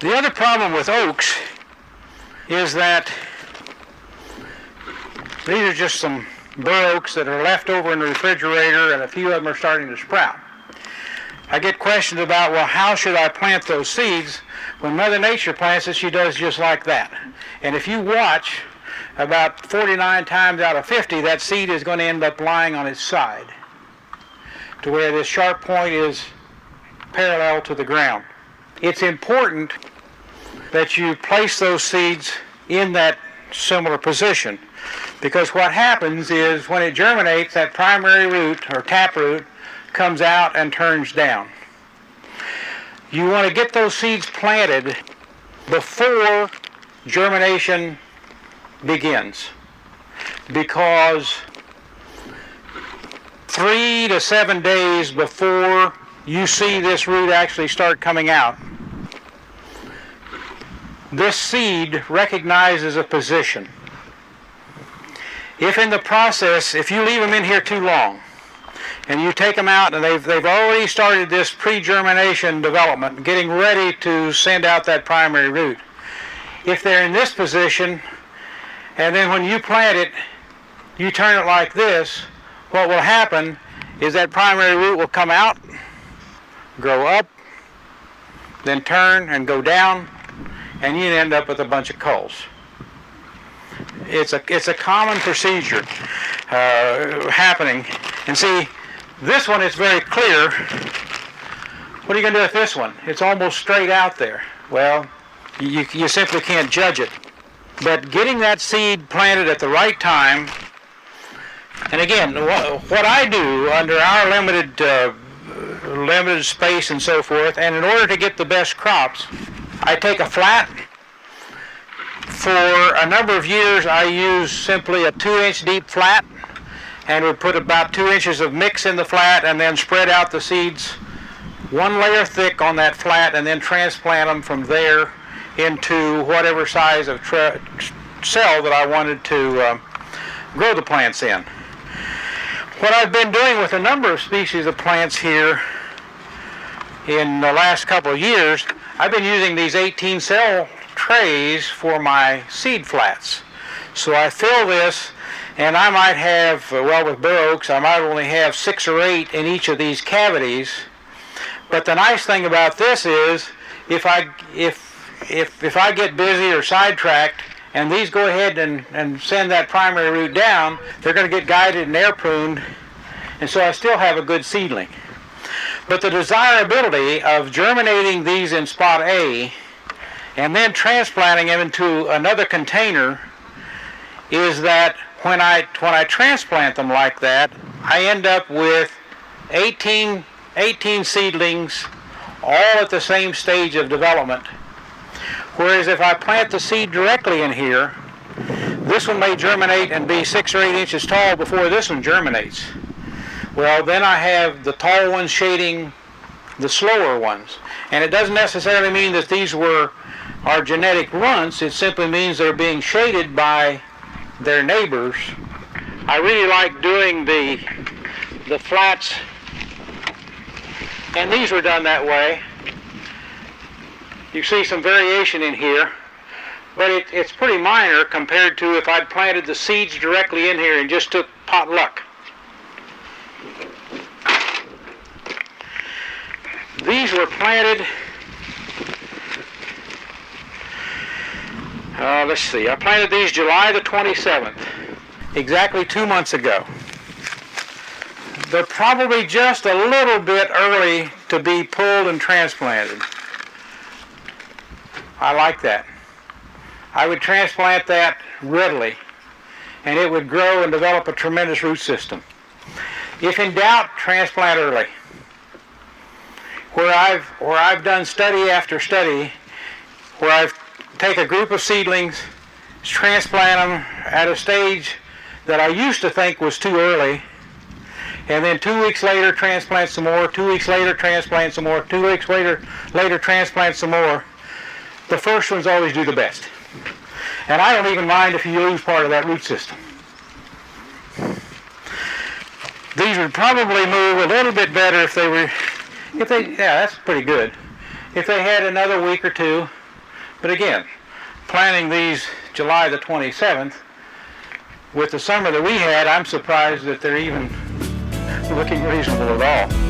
The other problem with oaks is that these are just some bur oaks that are left over in the refrigerator, and a few of them are starting to sprout. I get questions about, well, how should I plant those seeds? When Mother Nature plants it, she does just like that. And if you watch, about 49 times out of 50, that seed is going to end up lying on its side, to where this sharp point is parallel to the ground. It's important that you place those seeds in that similar position, because what happens is when it germinates, that primary root or taproot comes out and turns down. You want to get those seeds planted before germination begins, because 3 to 7 days before you see this root actually start coming out, this seed recognizes a position. If in the process, if you leave them in here too long, and you take them out and they've already started this pre-germination development, getting ready to send out that primary root, if they're in this position, and then when you plant it, you turn it like this, what will happen is that primary root will come out, grow up, then turn and go down, and you end up with a bunch of culls. It's a common procedure happening. And see, this one is very clear. What are you going to do with this one? It's almost straight out there. Well, you simply can't judge it. But getting that seed planted at the right time, and again, what I do under our limited space and so forth, and in order to get the best crops, I take a flat. For a number of years, I used simply a 2-inch deep flat, and would put about 2 inches of mix in the flat, and then spread out the seeds 1 layer thick on that flat, and then transplant them from there into whatever size of cell that I wanted to grow the plants in. What I've been doing with a number of species of plants here in the last couple of years, I've been using these 18 cell trays for my seed flats. So I fill this, and I might have, well, with bur oaks, I might only have 6 or 8 in each of these cavities. But the nice thing about this is, if I get busy or sidetracked, and these go ahead and send that primary root down, they're going to get guided and air pruned, and so I still have a good seedling. But the desirability of germinating these in spot A and then transplanting them into another container is that when I transplant them like that, I end up with 18 seedlings all at the same stage of development. Whereas if I plant the seed directly in here, this one may germinate and be 6 or 8 inches tall before this one germinates. Well, then I have the tall ones shading the slower ones. And it doesn't necessarily mean that these are genetic runts. It simply means they're being shaded by their neighbors. I really like doing the flats, and these were done that way. You see some variation in here, but it's pretty minor compared to if I'd planted the seeds directly in here and just took pot luck. These were planted, let's see, I planted these July the 27th, exactly 2 months ago. They're probably just a little bit early to be pulled and transplanted. I like that. I would transplant that readily, and it would grow and develop a tremendous root system. If in doubt, transplant early. Where I've done study after study, where I've take a group of seedlings, transplant them at a stage that I used to think was too early, and then 2 weeks later transplant some more, 2 weeks later transplant some more, 2 weeks later transplant some more. The first ones always do the best. And I don't even mind if you lose part of that root system. These would probably move a little bit better yeah, that's pretty good. If they had another week or two, But again, planting these July the 27th, with the summer that we had, I'm surprised that they're even looking reasonable at all.